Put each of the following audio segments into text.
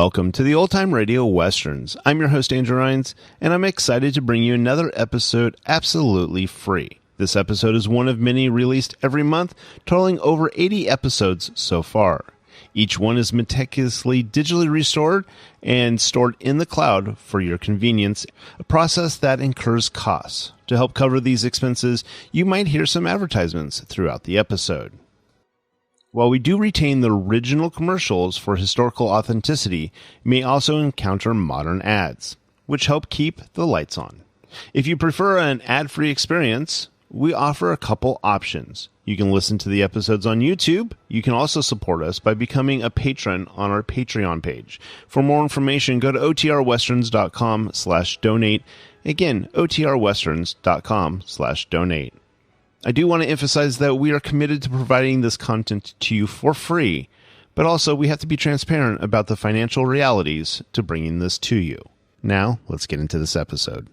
Welcome to the Old Time Radio Westerns. I'm your host, Andrew Rhines, and I'm excited to bring you another episode absolutely free. This episode is one of many released every month, totaling over 80 episodes so far. Each one is meticulously digitally restored and stored in the cloud for your convenience, a process that incurs costs. To help cover these expenses, you might hear some advertisements throughout the episode. While we do retain the original commercials for historical authenticity, you may also encounter modern ads, which help keep the lights on. If you prefer an ad-free experience, we offer a couple options. You can listen to the episodes on YouTube. You can also support us by becoming a patron on our Patreon page. For more information, go to otrwesterns.com/donate. Again, otrwesterns.com/donate. I do want to emphasize that we are committed to providing this content to you for free, but also we have to be transparent about the financial realities to bringing this to you. Now, let's get into this episode.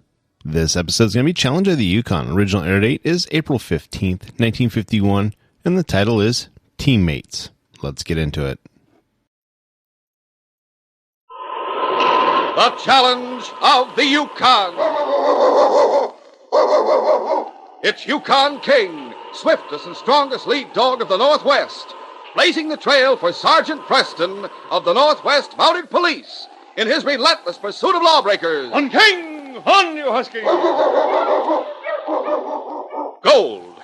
This episode is going to be Challenge of the Yukon. Original air date is April 15th, 1951, and the title is Teammates. Let's get into it. The Challenge of the Yukon. It's Yukon King, swiftest and strongest lead dog of the Northwest, blazing the trail for Sergeant Preston of the Northwest Mounted Police in his relentless pursuit of lawbreakers. On King! On, you husky!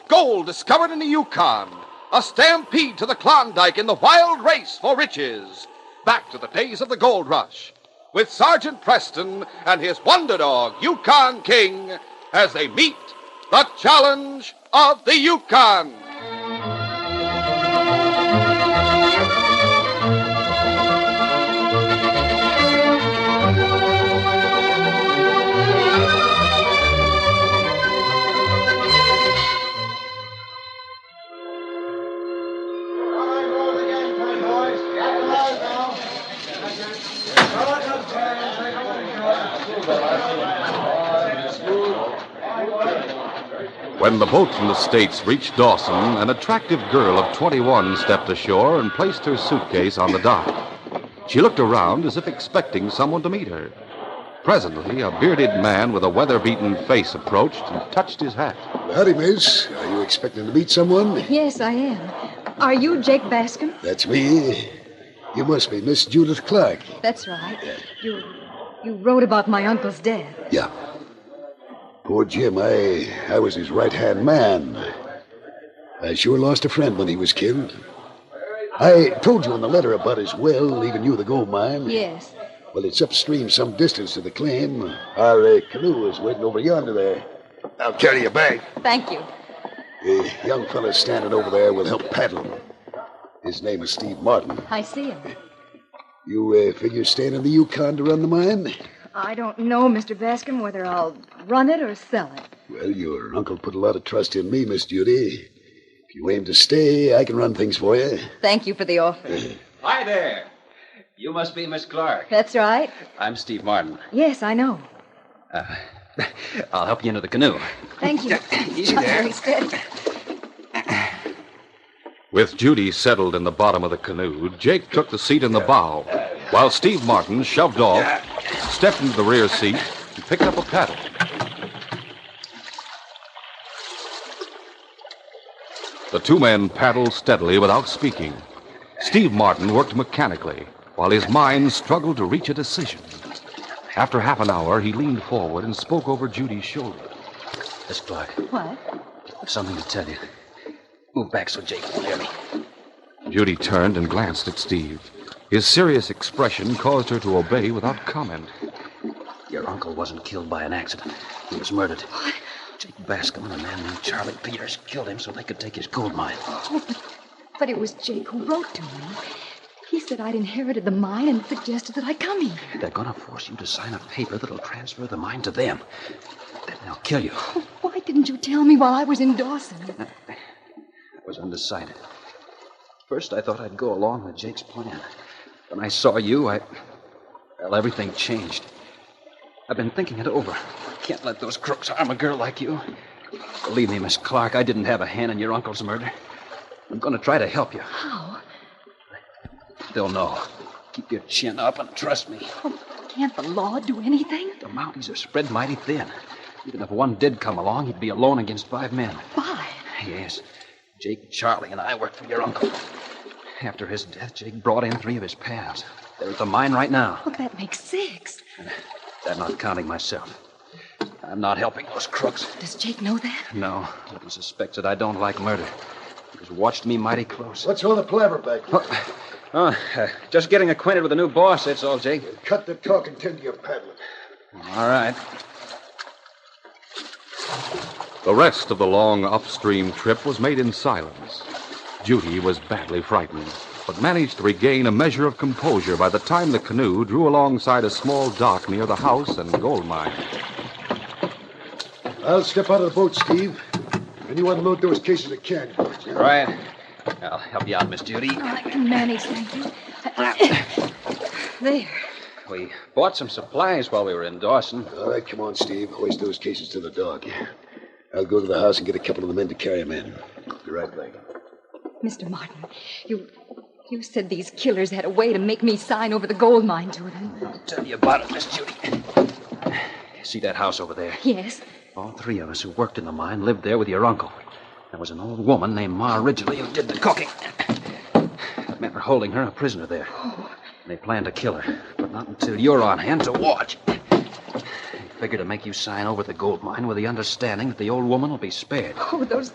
Gold discovered in the Yukon. A stampede to the Klondike in the wild race for riches. Back to the days of the gold rush, with Sergeant Preston and his wonder dog, Yukon King, as they meet the Challenge of the Yukon. When the boat from the States reached Dawson, an attractive girl of 21 stepped ashore and placed her suitcase on the dock. She looked around as if expecting someone to meet her. Presently, a bearded man with a weather-beaten face approached and touched his hat. Howdy, miss. Are you expecting to meet someone? Yes, I am. Are you Jake Bascom? That's me. You must be Miss Judith Clark. That's right. You wrote about my uncle's death. Yeah. Poor Jim, I was his right-hand man. I sure lost a friend when he was killed. I told you in the letter about his well, leaving you the gold mine. Yes. Well, it's upstream some distance to the claim. Our canoe is waiting over yonder there. I'll carry you back. Thank you. The young fellow standing over there will help paddle. His name is Steve Martin. I see him. You figure staying in the Yukon to run the mine? I don't know, Mr. Bascom, whether I'll run it or sell it. Well, your uncle put a lot of trust in me, Miss Judy. If you aim to stay, I can run things for you. Thank you for the offer. Hi there. You must be Miss Clark. That's right. I'm Steve Martin. Yes, I know. I'll help you into the canoe. Thank you. Easy there. Very steady. With Judy settled in the bottom of the canoe, Jake took the seat in the bow, while Steve Martin shoved off, stepped into the rear seat, and picked up a paddle. The two men paddled steadily without speaking. Steve Martin worked mechanically, while his mind struggled to reach a decision. After half an hour, he leaned forward and spoke over Judy's shoulder. Miss Clark, What? I've something to tell you. Move back so Jake won't hear me. Judy turned and glanced at Steve. His serious expression caused her to obey without comment. Your uncle wasn't killed by an accident. He was murdered. What? Jake Bascom and a man named Charlie Peters killed him so they could take his gold mine. Oh, but it was Jake who wrote to me. He said I'd inherited the mine and suggested that I come here. They're going to force you to sign a paper that'll transfer the mine to them. Then they'll kill you. Oh, why didn't you tell me while I was in Dawson? I was undecided. First, I thought I'd go along with Jake's plan. When I saw you, well, everything changed. I've been thinking it over. Can't let those crooks harm a girl like you. Believe me, Miss Clark, I didn't have a hand in your uncle's murder. I'm going to try to help you. How? They'll know. Keep your chin up and trust me. Oh, can't the law do anything? The Mounties are spread mighty thin. Even if one did come along, he'd be alone against 5 men. 5? Yes. Jake, Charlie, and I worked for your uncle. After his death, Jake brought in 3 of his pals. They're at the mine right now. Well, that makes 6. That not counting myself. I'm not helping those crooks. Does Jake know that? No, but he suspects that I don't like murder. He's watched me mighty close. What's all the palaver back there? Just getting acquainted with the new boss, that's all, Jake. Cut the talk and tend to your paddling. All right. The rest of the long upstream trip was made in silence. Judy was badly frightened, but managed to regain a measure of composure by the time the canoe drew alongside a small dock near the house and gold mine. I'll step out of the boat, Steve. And you unload those cases of canned goods. All right. I'll help you out, Miss Judy. I can manage, thank you. There. We bought some supplies while we were in Dawson. All right, come on, Steve. Hoist those cases to the dock. I'll go to the house and get a couple of the men to carry them in. Be right back. Mr. Martin, you said these killers had a way to make me sign over the gold mine to them. I'll tell you about it, Miss Judy. See that house over there? Yes. All 3 of us who worked in the mine lived there with your uncle. There was an old woman named Ma Ridgely who did the cooking. That meant we're holding her a prisoner there. And they planned to kill her, but not until you're on hand to watch. They figured to make you sign over the gold mine with the understanding that the old woman will be spared. Oh, those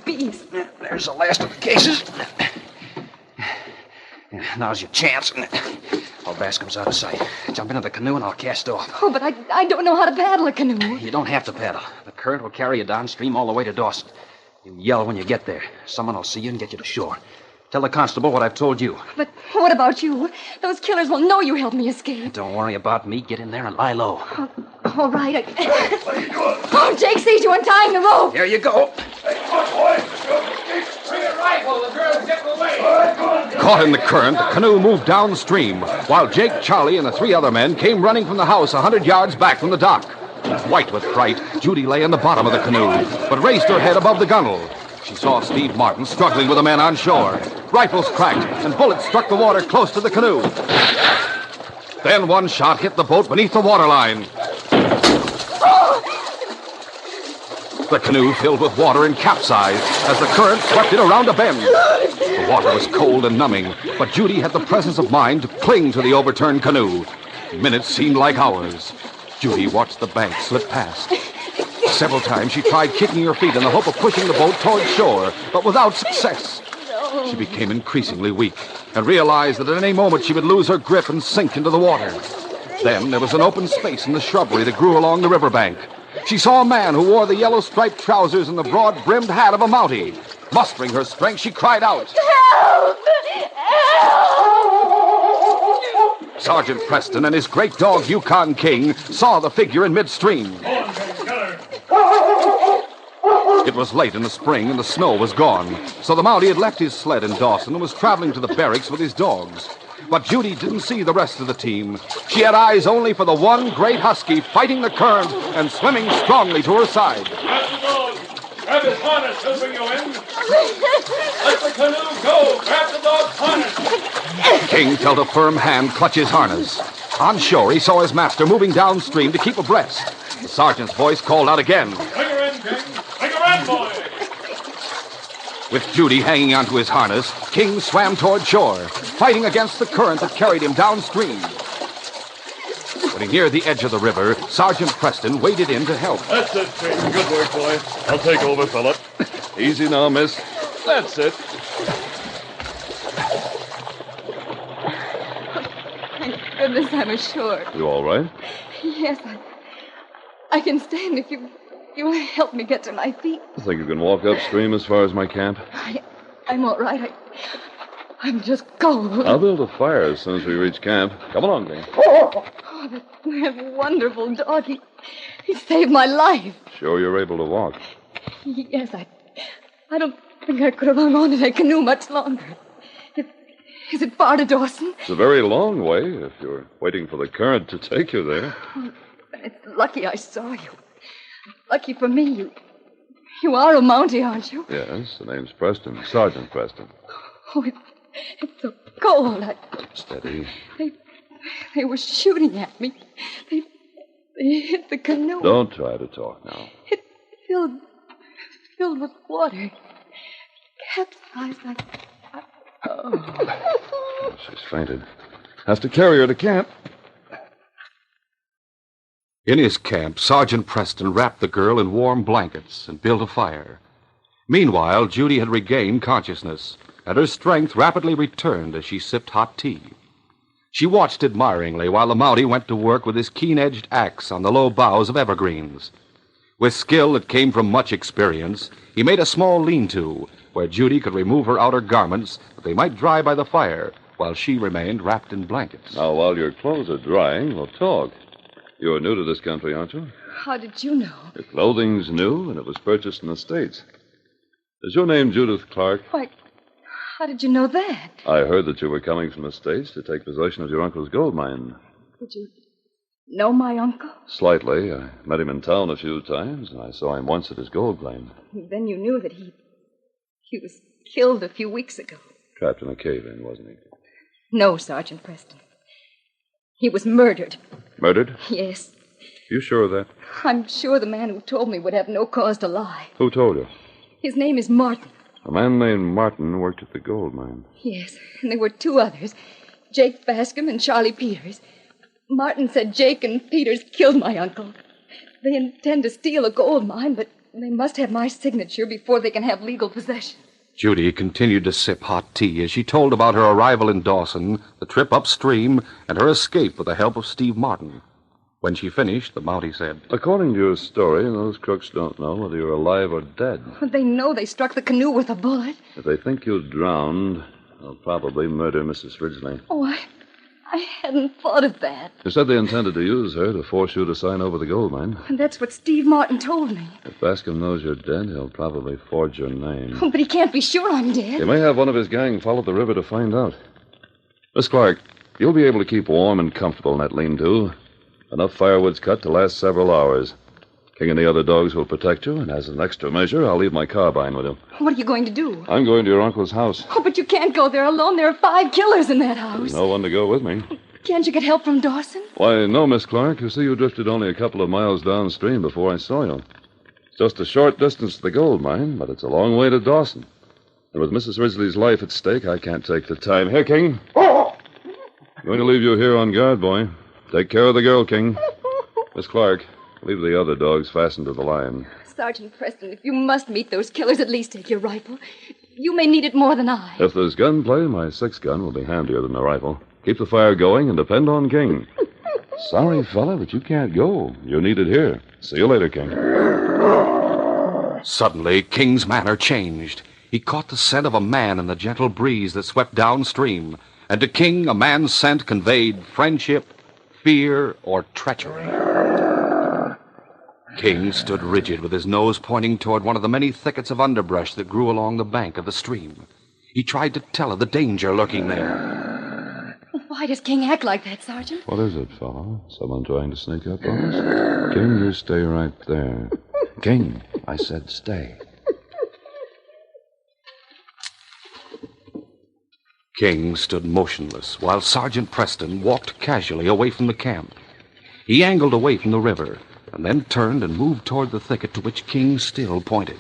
beasts. There's the last of the cases. Now's your chance. While Bascom's out of sight. Jump into the canoe and I'll cast off. Oh, but I don't know how to paddle a canoe. You don't have to paddle. The current will carry you downstream all the way to Dawson. You yell when you get there. Someone will see you and get you to shore. Tell the constable what I've told you. But what about you? Those killers will know you helped me escape. Don't worry about me. Get in there and lie low. All right. Oh, Jake sees you untying the rope. Here you go. Caught in the current, the canoe moved downstream, while Jake, Charlie, and the 3 other men came running from the house 100 yards back from the dock. White with fright, Judy lay in the bottom of the canoe, but raised her head above the gunwale. She saw Steve Martin struggling with the men on shore. Rifles cracked, and bullets struck the water close to the canoe. Then one shot hit the boat beneath the waterline. The canoe filled with water and capsized as the current swept it around a bend. The water was cold and numbing, but Judy had the presence of mind to cling to the overturned canoe. Minutes seemed like hours. Judy watched the bank slip past. Several times she tried kicking her feet in the hope of pushing the boat toward shore, but without success. She became increasingly weak and realized that at any moment she would lose her grip and sink into the water. Then there was an open space in the shrubbery that grew along the riverbank. She saw a man who wore the yellow-striped trousers and the broad-brimmed hat of a Mountie. Mustering her strength, she cried out. Help! Help! Sergeant Preston and his great dog, Yukon King, saw the figure in midstream. It was late in the spring and the snow was gone, so the Mountie had left his sled in Dawson and was traveling to the barracks with his dogs. But Judy didn't see the rest of the team. She had eyes only for the one great husky fighting the current and swimming strongly to her side. Grab the dog. Grab his harness. He'll bring you in. Let the canoe go. Grab the dog's harness. King felt a firm hand clutch his harness. On shore, he saw his master moving downstream to keep abreast. The sergeant's voice called out again. Bring her in, King. Bring her in, boy. With Judy hanging onto his harness, King swam toward shore, fighting against the current that carried him downstream. When he neared the edge of the river, Sergeant Preston waded in to help. That's it, King. Good work, boy. I'll take over, Philip. Easy now, miss. That's it. Thank goodness I'm ashore. You all right? Yes, I can stand if you'll help me get to my feet. I think you can walk upstream as far as my camp. I'm all right. I'm just cold. I'll build a fire as soon as we reach camp. Come along, King. Oh, that wonderful dog. He saved my life. Sure you're able to walk. Yes, I don't think I could have hung on to that canoe much longer. Is it far to Dawson? It's a very long way if you're waiting for the current to take you there. Oh, it's lucky I saw you. Lucky for me, you are a Mountie, aren't you? Yes, the name's Preston. Sergeant Preston. Oh, It's so cold. Steady. They were shooting at me. They hit the canoe. Don't try to talk now. It filled with water. Capsized. She's fainted. Have to carry her to camp. In his camp, Sergeant Preston wrapped the girl in warm blankets and built a fire. Meanwhile, Judy had regained consciousness, and her strength rapidly returned as she sipped hot tea. She watched admiringly while the Mountie went to work with his keen-edged axe on the low boughs of evergreens. With skill that came from much experience, he made a small lean-to where Judy could remove her outer garments that they might dry by the fire while she remained wrapped in blankets. Now, while your clothes are drying, we'll talk. You're new to this country, aren't you? How did you know? Your clothing's new, and it was purchased in the States. Is your name Judith Clark? Why, how did you know that? I heard that you were coming from the States to take possession of your uncle's gold mine. Did you know my uncle? Slightly. I met him in town a few times, and I saw him once at his gold claim. Then you knew that he was killed a few weeks ago. Trapped in a cave-in, wasn't he? No, Sergeant Preston. He was murdered. Murdered? Yes. You sure of that? I'm sure the man who told me would have no cause to lie. Who told you? His name is Martin. A man named Martin worked at the gold mine. Yes, and there were two others, Jake Bascom and Charlie Peters. Martin said Jake and Peters killed my uncle. They intend to steal a gold mine, but they must have my signature before they can have legal possession. Judy continued to sip hot tea as she told about her arrival in Dawson, the trip upstream, and her escape with the help of Steve Martin. When she finished, the Mountie said, According to your story, those crooks don't know whether you're alive or dead. They know they struck the canoe with a bullet. If they think you drowned, they'll probably murder Mrs. Ridgely. Oh, I hadn't thought of that. You said they intended to use her to force you to sign over the gold mine. And that's what Steve Martin told me. If Bascom knows you're dead, he'll probably forge your name. Oh, but he can't be sure I'm dead. He may have one of his gang follow the river to find out. Miss Clark, you'll be able to keep warm and comfortable in that lean-to. Enough firewood's cut to last several hours. King and the other dogs will protect you, and as an extra measure, I'll leave my carbine with you. What are you going to do? I'm going to your uncle's house. Oh, but you can't go there alone. There are 5 killers in that house. There's no one to go with me. Can't you get help from Dawson? Why, no, Miss Clark. You see, you drifted only a couple of miles downstream before I saw you. It's just a short distance to the gold mine, but it's a long way to Dawson. And with Mrs. Ridgely's life at stake, I can't take the time. Here, King. I'm going to leave you here on guard, boy. Take care of the girl, King. Miss Clark, leave the other dogs fastened to the line. Sergeant Preston, if you must meet those killers, at least take your rifle. You may need it more than I. If there's gunplay, my 6-gun will be handier than the rifle. Keep the fire going and depend on King. Sorry, fella, but you can't go. You're needed here. See you later, King. Suddenly, King's manner changed. He caught the scent of a man in the gentle breeze that swept downstream. And to King, a man's scent conveyed friendship, fear, or treachery. King stood rigid with his nose pointing toward one of the many thickets of underbrush that grew along the bank of the stream. He tried to tell of the danger lurking there. Why does King act like that, Sergeant? What is it, fella? Someone trying to sneak up on us? King, you stay right there. King, I said stay. King stood motionless while Sergeant Preston walked casually away from the camp. He angled away from the river and then turned and moved toward the thicket to which King still pointed.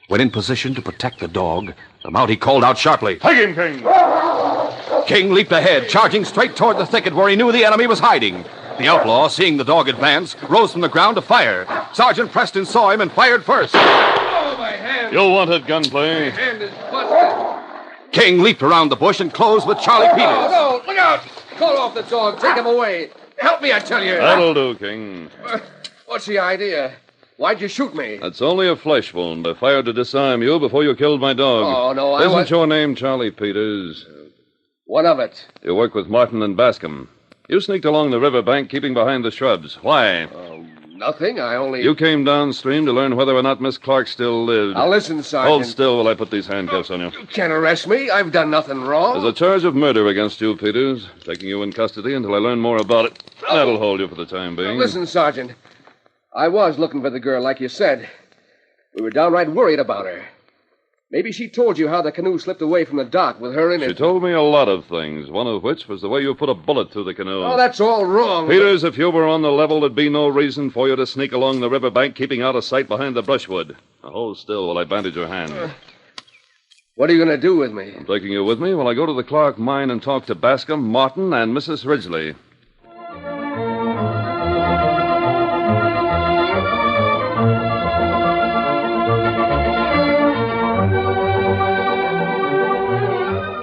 When in position to protect the dog, the Mountie called out sharply, Take him, King! King leaped ahead, charging straight toward the thicket where he knew the enemy was hiding. The outlaw, seeing the dog advance, rose from the ground to fire. Sergeant Preston saw him and fired first. Oh, my hand! You'll want it, gunplay. My hand is busted. King leaped around the bush and closed with Charlie Peters. No, look out! Call off the dog. Take him away. Help me, I tell you. That'll do, King. What's the idea? Why'd you shoot me? That's only a flesh wound. I fired to disarm you before you killed my dog. Oh, no, I Isn't was... your name Charlie Peters? What of it? You work with Martin and Bascom. You sneaked along the riverbank, keeping behind the shrubs. Why? Nothing. I only... You came downstream to learn whether or not Miss Clark still lived. Now, listen, Sergeant. Hold still while I put these handcuffs on you. You can't arrest me. I've done nothing wrong. There's a charge of murder against you, Peters. Taking you in custody until I learn more about it. That'll hold you for the time being. Listen, Sergeant. I was looking for the girl, like you said. We were downright worried about her. Maybe she told you how the canoe slipped away from the dock with her in it. She told me a lot of things, one of which was the way you put a bullet through the canoe. Oh, that's all wrong. Peters, if you were on the level, there'd be no reason for you to sneak along the riverbank, keeping out of sight behind the brushwood. Now, hold still while I bandage your hand. What are you going to do with me? I'm taking you with me while I go to the Clark mine and talk to Bascom, Martin, and Mrs. Ridgely.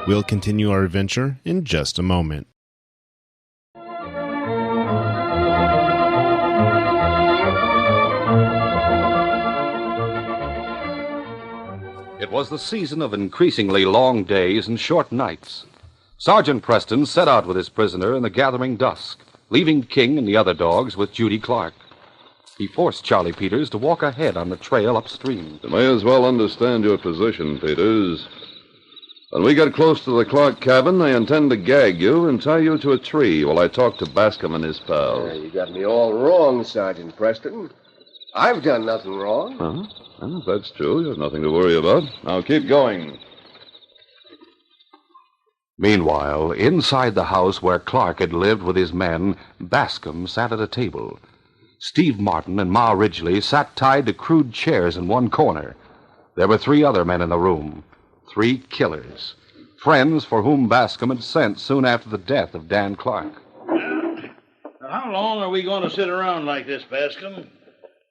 We'll continue our adventure in just a moment. It was the season of increasingly long days and short nights. Sergeant Preston set out with his prisoner in the gathering dusk, leaving King and the other dogs with Judy Clark. He forced Charlie Peters to walk ahead on the trail upstream. You may as well understand your position, Peters. When we get close to the Clark cabin, I intend to gag you and tie you to a tree while I talk to Bascom and his pals. You got me all wrong, Sergeant Preston. I've done nothing wrong. Huh? Well, if that's true, you have nothing to worry about. Now keep going. Meanwhile, inside the house where Clark had lived with his men, Bascom sat at a table. Steve Martin and Ma Ridgely sat tied to crude chairs in one corner. There were 3 other men in the room. 3 killers. Friends for whom Bascom had sent soon after the death of Dan Clark. How long are we going to sit around like this, Bascom?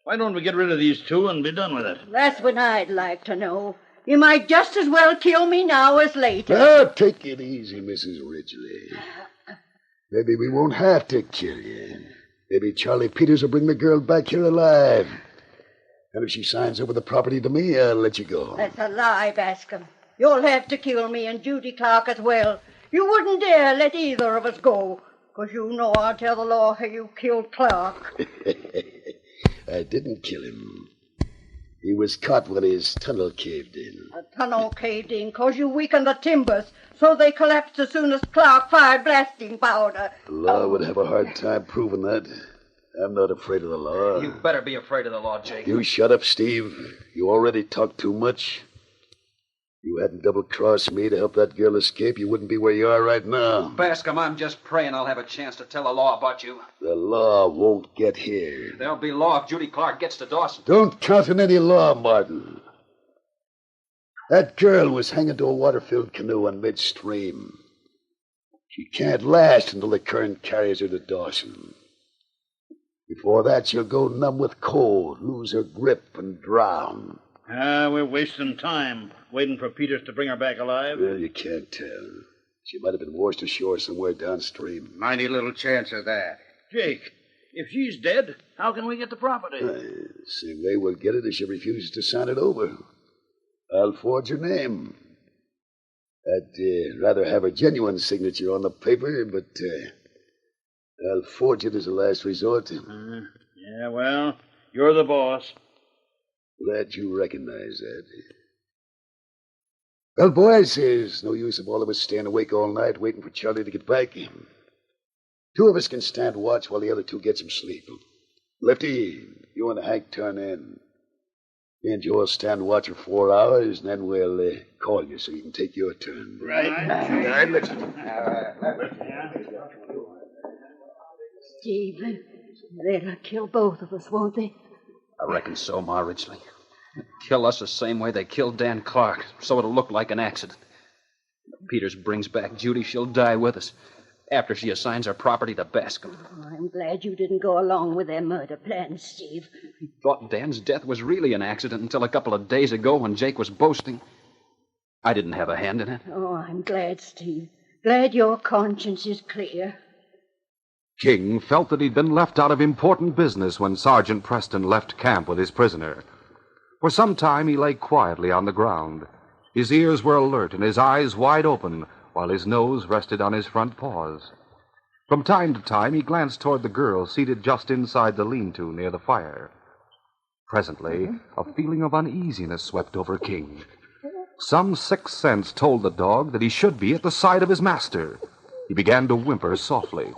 Why don't we get rid of these 2 and be done with it? That's what I'd like to know. You might just as well kill me now as later. Now, take it easy, Mrs. Ridgely. Maybe we won't have to kill you. Maybe Charlie Peters will bring the girl back here alive. And if she signs over the property to me, I'll let you go. That's a lie, Bascom. You'll have to kill me and Judy Clark as well. You wouldn't dare let either of us go, because you know I'll tell the law how you killed Clark. I didn't kill him. He was caught when his tunnel caved in. The tunnel caved in because you weakened the timbers, so they collapsed as soon as Clark fired blasting powder. The law would have a hard time proving that. I'm not afraid of the law. You better be afraid of the law, Jake. You shut up, Steve. You already talk too much. You hadn't double-crossed me to help that girl escape, you wouldn't be where you are right now. Bascom, I'm just praying I'll have a chance to tell the law about you. The law won't get here. There'll be law if Judy Clark gets to Dawson. Don't count on any law, Martin. That girl was hanging to a water-filled canoe on midstream. She can't last until the current carries her to Dawson. Before that, she'll go numb with cold, lose her grip, and drown. We're wasting time waiting for Peters to bring her back alive. Well, you can't tell. She might have been washed ashore somewhere downstream. Mighty little chance of that. Jake, if she's dead, how can we get the property? Same way we'll get it if she refuses to sign it over. I'll forge her name. I'd rather have a genuine signature on the paper, but I'll forge it as a last resort. Yeah, well, you're the boss. Glad you recognize that. Well, boys, there's no use of all of us staying awake all night waiting for Charlie to get back. 2 of us can stand watch while the other 2 get some sleep. Lefty, you and Hank turn in. Me and Joe will stand watch for 4 hours, and then we'll call you so you can take your turn. Right. All right, let's... Steve, they'll kill both of us, won't they? I reckon so, Ma Ridgely. Kill us the same way they killed Dan Clark, so it'll look like an accident. If Peters brings back Judy, she'll die with us, after she assigns her property to Bascom. Oh, I'm glad you didn't go along with their murder plan, Steve. He thought Dan's death was really an accident until a couple of days ago when Jake was boasting. I didn't have a hand in it. Oh, I'm glad, Steve. Glad your conscience is clear. King felt that he'd been left out of important business when Sergeant Preston left camp with his prisoner. For some time he lay quietly on the ground. His ears were alert and his eyes wide open, while his nose rested on his front paws. From time to time he glanced toward the girl seated just inside the lean-to near the fire. Presently, a feeling of uneasiness swept over King. Some sixth sense told the dog that he should be at the side of his master. He began to whimper softly.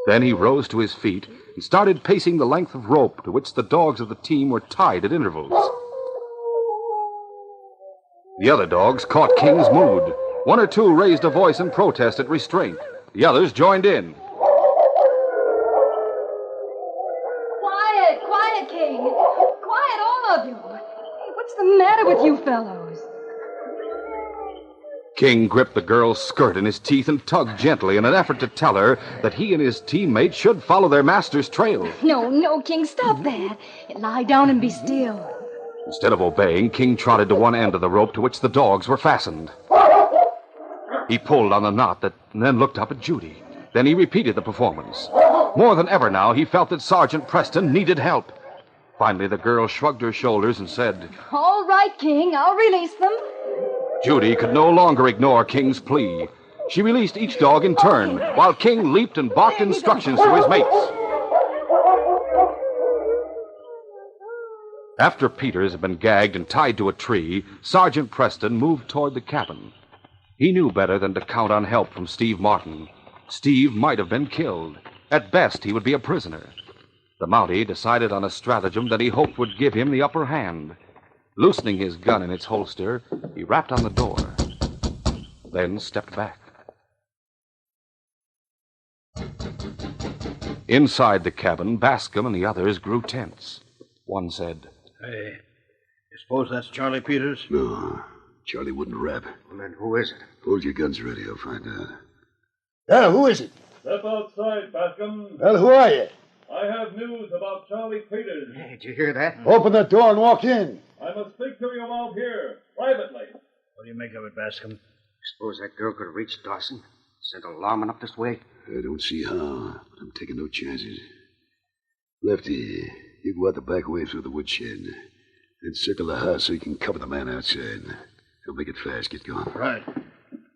Then he rose to his feet and started pacing the length of rope to which the dogs of the team were tied at intervals. The other dogs caught King's mood. One or two raised a voice in protest at restraint. The others joined in. Quiet, King. Quiet, all of you. What's the matter with you fellows? King gripped the girl's skirt in his teeth and tugged gently in an effort to tell her that he and his teammates should follow their master's trail. No, King, stop that. Lie down and be still. Instead of obeying, King trotted to one end of the rope to which the dogs were fastened. He pulled on the knot and then looked up at Judy. Then he repeated the performance. More than ever now, he felt that Sergeant Preston needed help. Finally, the girl shrugged her shoulders and said, All right, King, I'll release them. Judy could no longer ignore King's plea. She released each dog in turn, while King leaped and barked instructions to his mates. After Peters had been gagged and tied to a tree, Sergeant Preston moved toward the cabin. He knew better than to count on help from Steve Martin. Steve might have been killed. At best, he would be a prisoner. The Mountie decided on a stratagem that he hoped would give him the upper hand. Loosening his gun in its holster, he rapped on the door, then stepped back. Inside the cabin, Bascom and the others grew tense. One said, Hey, you suppose that's Charlie Peters? No, Charlie wouldn't rap. Well, then who is it? Hold your guns ready, I'll find out. Yeah, who is it? Step outside, Bascom. Well, who are you? I have news about Charlie Peters. Hey, did you hear that? Open the door and walk in. I must speak to you out here, privately. What do you make of it, Bascom? Suppose that girl could have reached Dawson? Sent a lawman up this way? I don't see how, but I'm taking no chances. Lefty, you go out the back way through the woodshed and circle the house so you can cover the man outside. He'll make it fast. Get going. Right.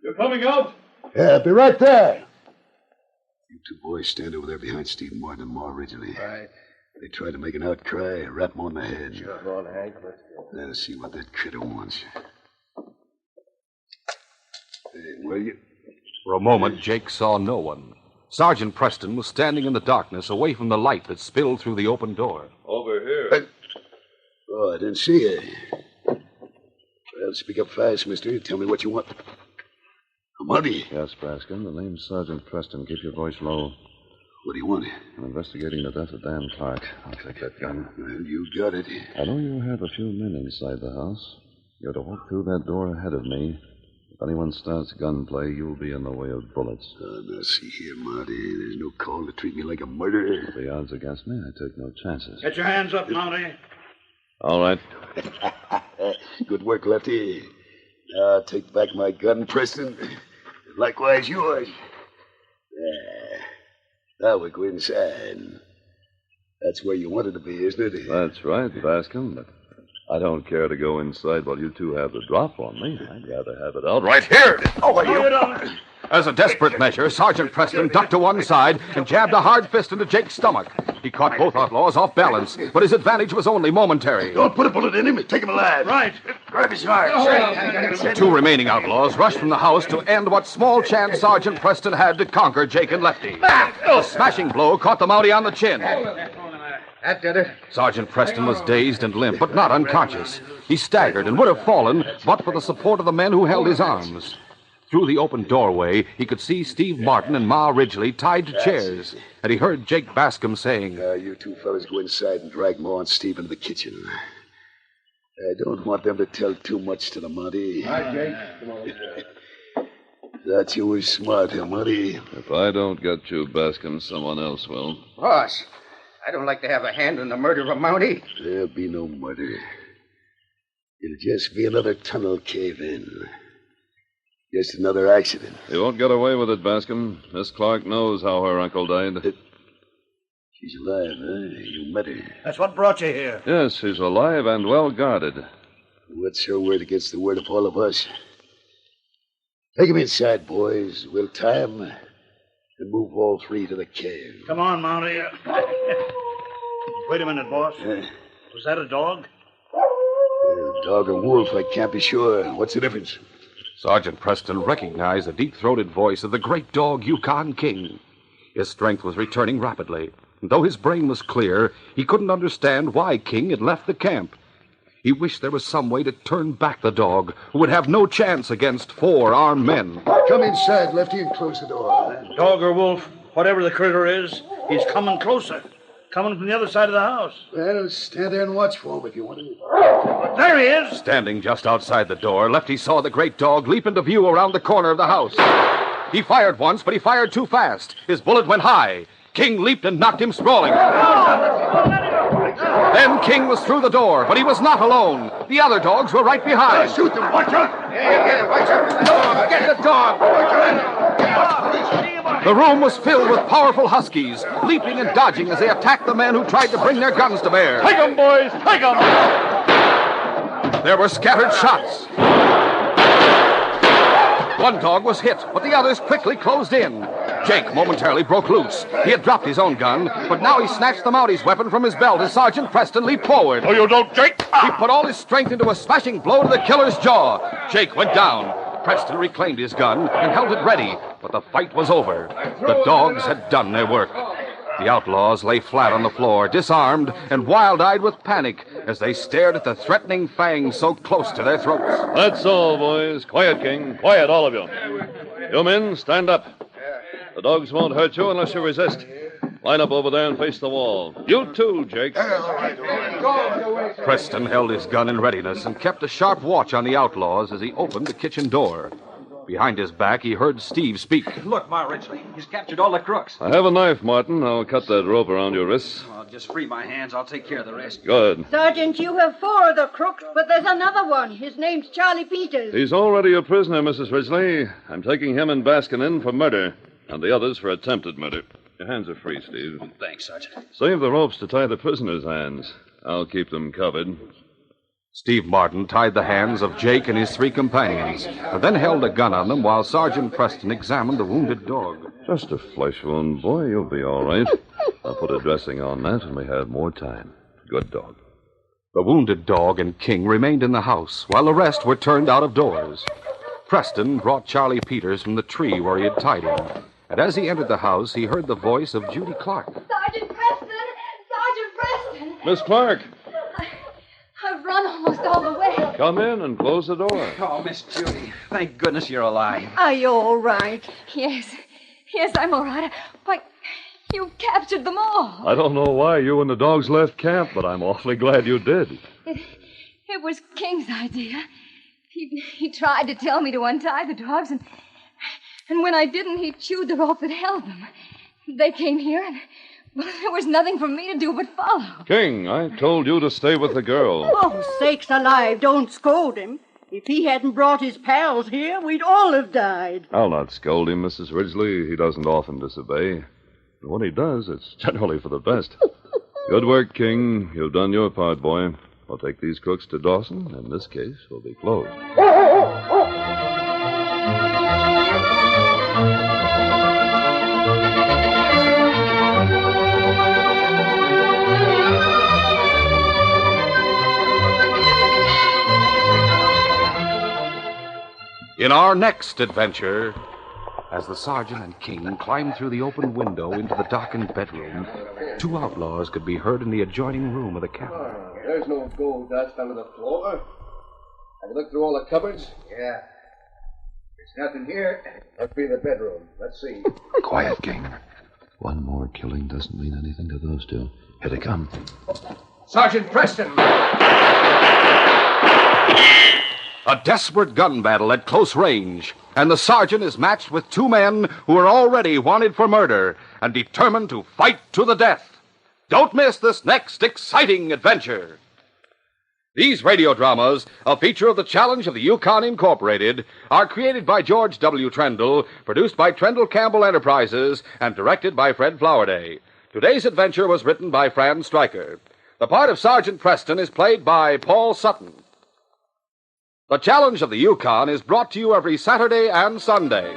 You're coming out? Yeah, I'll be right there. You two boys stand over there behind Steve Martin and Ma Ridgely. Right. They try to make an outcry, rap him on the head. Sure, go on, Hank. Let's go. Let's see what that critter wants. Hey, will you? For a moment, Jake saw no one. Sergeant Preston was standing in the darkness away from the light that spilled through the open door. Over here. Oh, I didn't see you. Well, speak up fast, mister. Tell me what you want. Money. Yes, Bascom. The name's Sergeant Preston. Keep your voice low. What do you want? I'm investigating the death of Dan Clark. I'll take that gun. Well, you got it. I know you have a few men inside the house. You're to walk through that door ahead of me. If anyone starts gunplay, you'll be in the way of bullets. Now, see here, Marty. There's no call to treat me like a murderer. If the odds against me, I take no chances. Get your hands up, Mountie. All right. Good work, Lefty. Now, take back my gun, Preston. Likewise, yours. Now we go inside. That's where you wanted to be, isn't it? That's right, Bascom, but I don't care to go inside while you two have the drop on me. I'd rather have it out right here. Oh, you... As a desperate measure, Sergeant Preston ducked to one side and jabbed a hard fist into Jake's stomach. He caught both outlaws off balance, but his advantage was only momentary. Don't put a bullet in him and take him alive. Right. Grab his heart. The two remaining outlaws rushed from the house to end what small chance Sergeant Preston had to conquer Jake and Lefty. A smashing blow caught the Mountie on the chin. That did it. Sergeant Preston was dazed and limp, but not unconscious. He staggered and would have fallen, but for the support of the men who held his arms. Through the open doorway, he could see Steve Martin and Ma Ridgely tied to chairs, and he heard Jake Bascom saying, You two fellas go inside and drag Ma and Steve into the kitchen. I don't want them to tell too much to the Mountie. All right, Jake. Come on. Thought you were smart, huh, Mountie? If I don't get you, Bascom, someone else will. Boss, I don't like to have a hand in the murder of a Mountie. There'll be no murder. It'll just be another tunnel cave-in. Just another accident. You won't get away with it, Bascom. Miss Clark knows how her uncle died. She's alive, huh? You met her. That's what brought you here. Yes, she's alive and well guarded. What's her word against the word of all of us? Take him inside, boys. We'll tie him and move all three to the cave. Come on, Mountie. Wait a minute, boss. Was that a dog? Dog or wolf, I can't be sure. What's the difference? Sergeant Preston recognized the deep-throated voice of the great dog Yukon King. His strength was returning rapidly. Though his brain was clear, he couldn't understand why King had left the camp. He wished there was some way to turn back the dog, who would have no chance against 4 armed men. Come inside, Lefty, and close the door. Dog or wolf, whatever the critter is, he's coming closer. Coming from the other side of the house. Well, stand there and watch for him if you want to. There he is. Standing just outside the door, Lefty saw the great dog leap into view around the corner of the house. He fired once, but he fired too fast. His bullet went high. King leaped and knocked him sprawling. Then King was through the door, but he was not alone. The other dogs were right behind. Shoot them, watch out! Get the dog! The room was filled with powerful huskies, leaping and dodging as they attacked the men who tried to bring their guns to bear. Take 'em, boys! Take 'em! There were scattered shots. One dog was hit, but the others quickly closed in. Jake momentarily broke loose. He had dropped his own gun, but now he snatched the Mounties' weapon from his belt as Sergeant Preston leaped forward. No, you don't, Jake! He put all his strength into a smashing blow to the killer's jaw. Jake went down. Preston reclaimed his gun and held it ready, but the fight was over. The dogs had done their work. The outlaws lay flat on the floor, disarmed and wild-eyed with panic as they stared at the threatening fangs so close to their throats. That's all, boys. Quiet, King. Quiet, all of you. You men, stand up. The dogs won't hurt you unless you resist. Line up over there and face the wall. You too, Jake. Preston held his gun in readiness and kept a sharp watch on the outlaws as he opened the kitchen door. Behind his back, he heard Steve speak. Look, Ma Ridgely, he's captured all the crooks. I have a knife, Martin. I'll cut that rope around your wrists. Well, just free my hands. I'll take care of the rest. Good. Sergeant, you have 4 of the crooks, but there's another one. His name's Charlie Peters. He's already a prisoner, Mrs. Ridgely. I'm taking him and Baskin in for murder, and the others for attempted murder. Your hands are free, Steve. Thanks, Sergeant. Save the ropes to tie the prisoner's hands. I'll keep them covered. Steve Martin tied the hands of Jake and his 3 companions, and then held a gun on them while Sergeant Preston examined the wounded dog. Just a flesh wound, boy. You'll be all right. I'll put a dressing on that when we have more time. Good dog. The wounded dog and King remained in the house, while the rest were turned out of doors. Preston brought Charlie Peters from the tree where he had tied him, and as he entered the house, he heard the voice of Judy Clark. Sergeant Preston! Sergeant Preston! Miss Clark, I've run almost all the way. come in and close the door. Oh, Miss Judy, thank goodness you're alive. Are you all right? Yes, I'm all right. Why, you captured them all. I don't know why you and the dogs left camp, but I'm awfully glad you did. It was King's idea. He tried to tell me to untie the dogs, and when I didn't, he chewed the rope that held them. They came here, and there was nothing for me to do but follow. King, I told you to stay with the girl. Oh, sakes alive, don't scold him. If he hadn't brought his pals here, we'd all have died. I'll not scold him, Mrs. Ridgely. He doesn't often disobey. And when he does, it's generally for the best. Good work, King. You've done your part, boy. I'll take these crooks to Dawson, and this case will be closed. In our next adventure, as the sergeant and King climbed through the open window into the darkened bedroom, 2 outlaws could be heard in the adjoining room of the cabin. There's no gold dust under the floor. Have you looked through all the cupboards? Yeah. There's nothing here. Must be the bedroom. Let's see. Quiet, King. One more killing doesn't mean anything to those 2. Here they come. Sergeant Preston! A desperate gun battle at close range, and the sergeant is matched with 2 men who are already wanted for murder and determined to fight to the death. Don't miss this next exciting adventure. These radio dramas, a feature of the Challenge of the Yukon Incorporated, are created by George W. Trendle, produced by Trendle Campbell Enterprises, and directed by Fred Flowerday. Today's adventure was written by Fran Stryker. The part of Sergeant Preston is played by Paul Sutton. The Challenge of the Yukon is brought to you every Saturday and Sunday.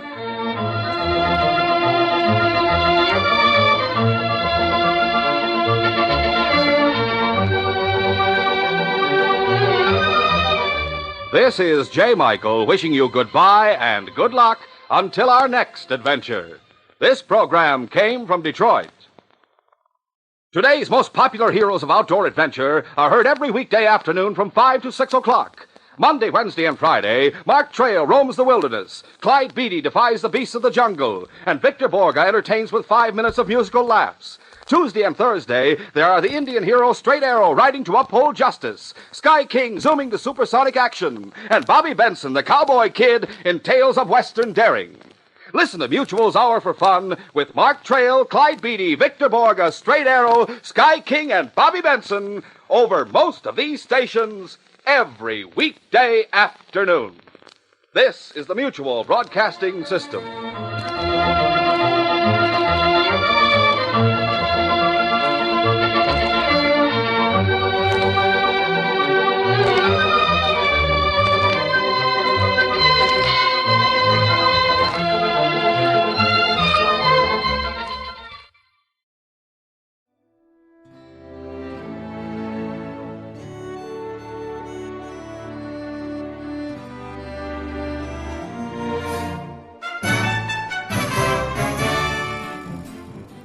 This is J. Michael wishing you goodbye and good luck until our next adventure. This program came from Detroit. Today's most popular heroes of outdoor adventure are heard every weekday afternoon from 5 to 6 o'clock. Monday, Wednesday, and Friday, Mark Trail roams the wilderness, Clyde Beatty defies the beasts of the jungle, and Victor Borga entertains with 5 minutes of musical laughs. Tuesday and Thursday, there are the Indian hero Straight Arrow riding to uphold justice, Sky King zooming to supersonic action, and Bobby Benson, the cowboy kid, in Tales of Western Daring. Listen to Mutual's Hour for Fun with Mark Trail, Clyde Beatty, Victor Borga, Straight Arrow, Sky King, and Bobby Benson over most of these stations every weekday afternoon. This is the Mutual Broadcasting System.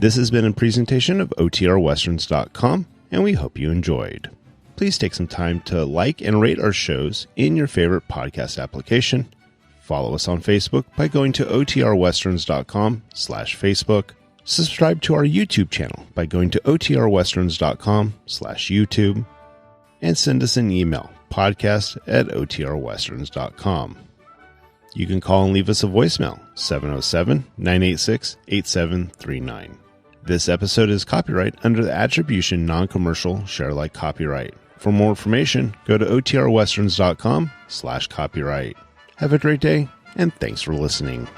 This has been a presentation of OTRWesterns.com, and we hope you enjoyed. Please take some time to like and rate our shows in your favorite podcast application. Follow us on Facebook by going to OTRWesterns.com/Facebook. Subscribe to our YouTube channel by going to OTRWesterns.com/YouTube. And send us an email, podcast@OTRWesterns.com. You can call and leave us a voicemail, 707-986-8739. This episode is copyright under the Attribution Non-Commercial Share-alike copyright. For more information, go to OTRWesterns.com/copyright. Have a great day, and thanks for listening.